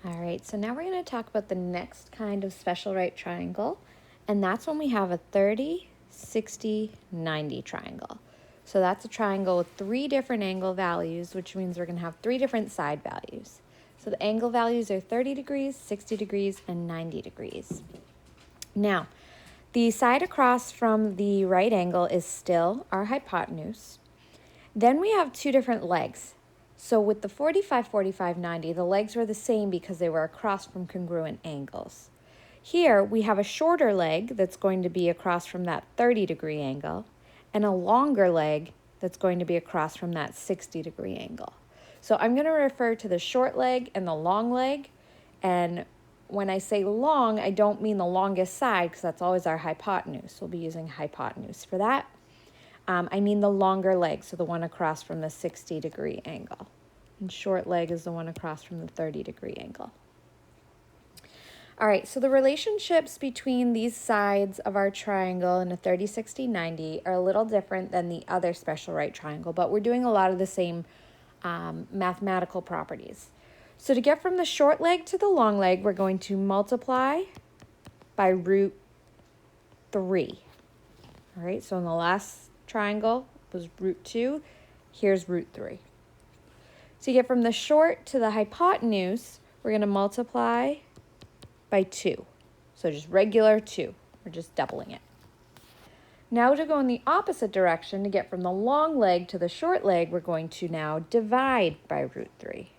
All right, so now we're going to talk about the next kind of special right triangle, and that's when we have a 30, 60, 90 triangle. So that's a triangle with 3 different angle values, which means we're going to have 3 different side values. So the angle values are 30 degrees, 60 degrees, and 90 degrees. Now, the side across from the right angle is still our hypotenuse. Then we have 2 different legs. So with the 45, 45, 90, the legs were the same because they were across from congruent angles. Here we have a shorter leg that's going to be across from that 30-degree angle, and a longer leg that's going to be across from that 60-degree angle. So I'm going to refer to the short leg and the long leg, and when I say long, I don't mean the longest side because that's always our hypotenuse. We'll be using hypotenuse for that. I mean the longer leg, so the one across from the 60-degree angle. And short leg is the one across from the 30-degree angle. All right, so the relationships between these sides of our triangle in a 30, 60, 90 are a little different than the other special right triangle, but we're doing a lot of the same mathematical properties. So to get from the short leg to the long leg, we're going to multiply by root 3. All right, so in the last triangle was root 2, here's root 3. To get from the short to the hypotenuse, we're going to multiply by 2. So just regular 2, we're just doubling it. Now to go in the opposite direction, to get from the long leg to the short leg, we're going to now divide by root 3.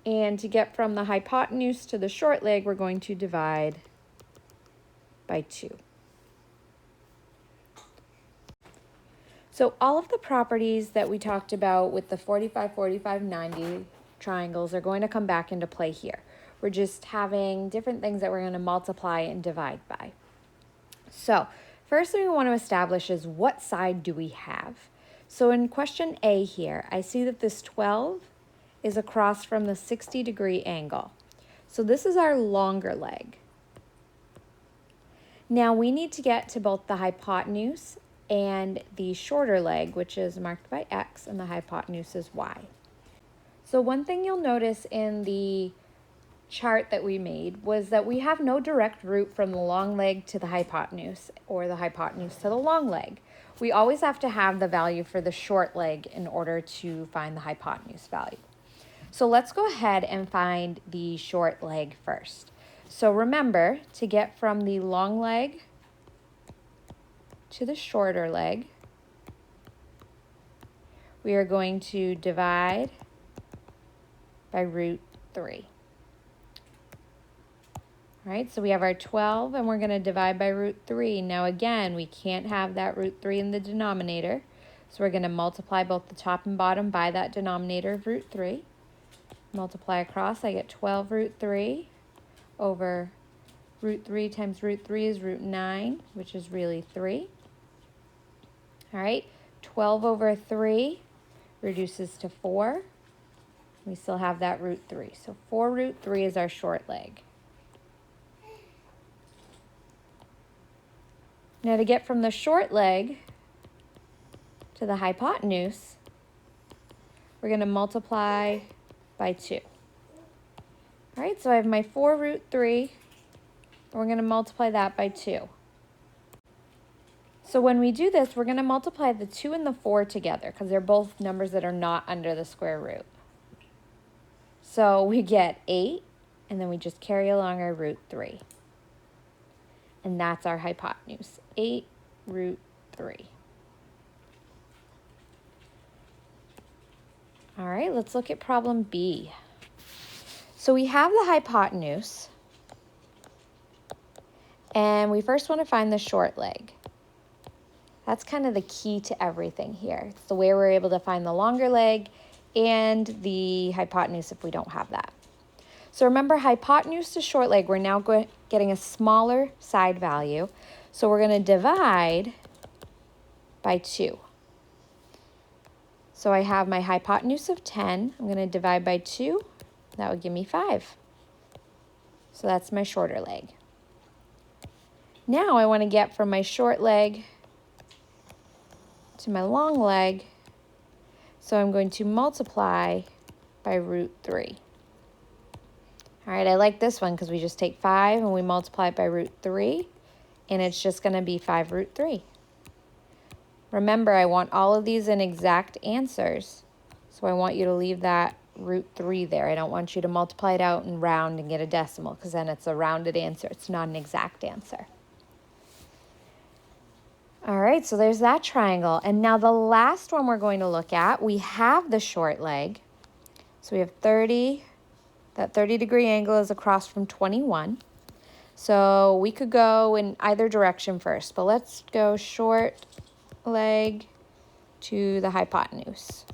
And to get from the hypotenuse to the short leg, we're going to divide by 2. So all of the properties that we talked about with the 45, 45, 90 triangles are going to come back into play here. We're just having different things that we're going to multiply and divide by. So first thing we want to establish is what side do we have? So in question A here, I see that this 12 is across from the 60-degree angle. So this is our longer leg. Now we need to get to both the hypotenuse and the shorter leg, which is marked by X, and the hypotenuse is Y. So one thing you'll notice in the chart that we made was that we have no direct route from the long leg to the hypotenuse or the hypotenuse to the long leg. We always have to have the value for the short leg in order to find the hypotenuse value. So let's go ahead and find the short leg first. So remember, to get from the long leg to the shorter leg, we are going to divide by root 3. All right, so we have our 12 and we're going to divide by root 3. Now again, we can't have that root 3 in the denominator, so we're going to multiply both the top and bottom by that denominator of root 3. Multiply across, I get 12 root 3 over root 3 times root 3 is root 9, which is really 3. All right, 12 over 3 reduces to 4. We still have that root 3. So 4 root 3 is our short leg. Now to get from the short leg to the hypotenuse, we're going to multiply by 2. All right, so I have my 4 root 3, and we're going to multiply that by 2. So when we do this, we're going to multiply the 2 and the 4 together because they're both numbers that are not under the square root. So we get 8, and then we just carry along our root 3. And that's our hypotenuse, 8 root 3. All right, let's look at problem B. So we have the hypotenuse, and we first want to find the short leg. That's kind of the key to everything here. It's the way we're able to find the longer leg and the hypotenuse if we don't have that. So remember, hypotenuse to short leg, we're now getting a smaller side value. So we're going to divide by 2. So I have my hypotenuse of 10. I'm going to divide by 2. That would give me 5. So that's my shorter leg. Now I want to get from my short leg to my long leg. So I'm going to multiply by root 3. All right, I like this one because we just take 5 and we multiply it by root 3, and it's just going to be 5 root 3. Remember, I want all of these in exact answers, so I want you to leave that root 3 there. I don't want you to multiply it out and round and get a decimal, because then it's a rounded answer. It's not an exact answer. All right, so there's that triangle. And now the last one we're going to look at, we have the short leg. So we have 30. That 30-degree angle is across from 21. So we could go in either direction first, but let's go short leg to the hypotenuse.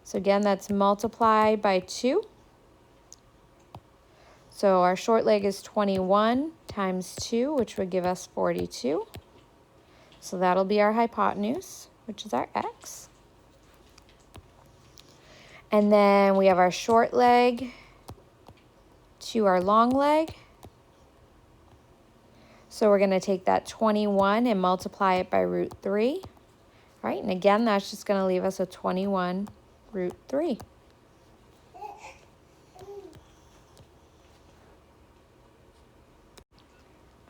So again, that's multiply by 2. So our short leg is 21 times 2, which would give us 42. So that'll be our hypotenuse, which is our x. And then we have our short leg to our long leg. So we're going to take that 21 and multiply it by root 3. All right, and again, that's just going to leave us a 21 root 3.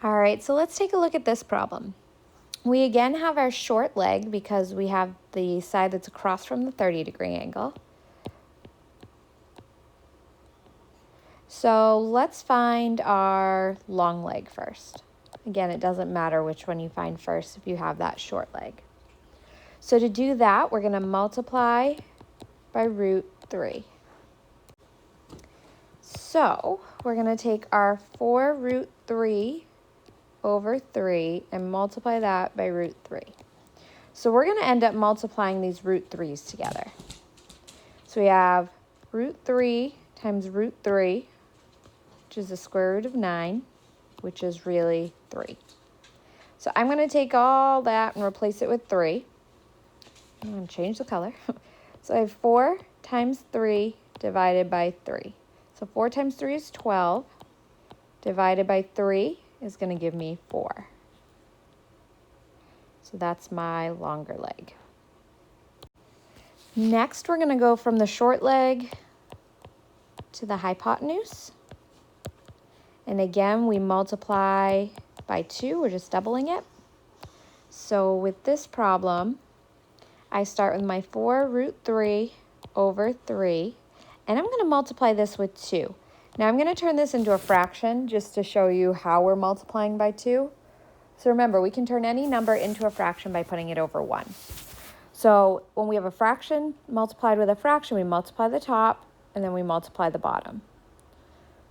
All right, so let's take a look at this problem. We again have our short leg because we have the side that's across from the 30-degree angle. So let's find our long leg first. Again, it doesn't matter which one you find first if you have that short leg. So to do that, we're going to multiply by root 3. So we're going to take our 4 root 3 over 3 and multiply that by root 3. So we're going to end up multiplying these root 3's together. So we have root 3 times root 3, which is the square root of 9, which is really 3. So I'm going to take all that and replace it with 3. I'm going to change the color. So I have 4 times 3 divided by 3. So 4 times 3 is 12. Divided by 3 is going to give me 4. So that's my longer leg. Next, we're going to go from the short leg to the hypotenuse. And again, we multiply by 2. We're just doubling it. So with this problem, I start with my 4 root 3 over 3. And I'm going to multiply this with 2. Now I'm going to turn this into a fraction just to show you how we're multiplying by 2. So remember, we can turn any number into a fraction by putting it over 1. So when we have a fraction multiplied with a fraction, we multiply the top and then we multiply the bottom.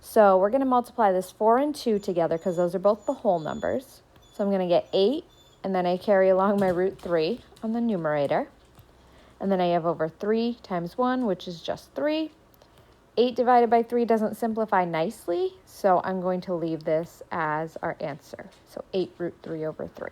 So we're going to multiply this 4 and 2 together because those are both the whole numbers. So I'm going to get 8, and then I carry along my root 3 on the numerator. And then I have over 3 times 1, which is just 3. 8 divided by 3 doesn't simplify nicely, so I'm going to leave this as our answer. So 8 root 3 over 3.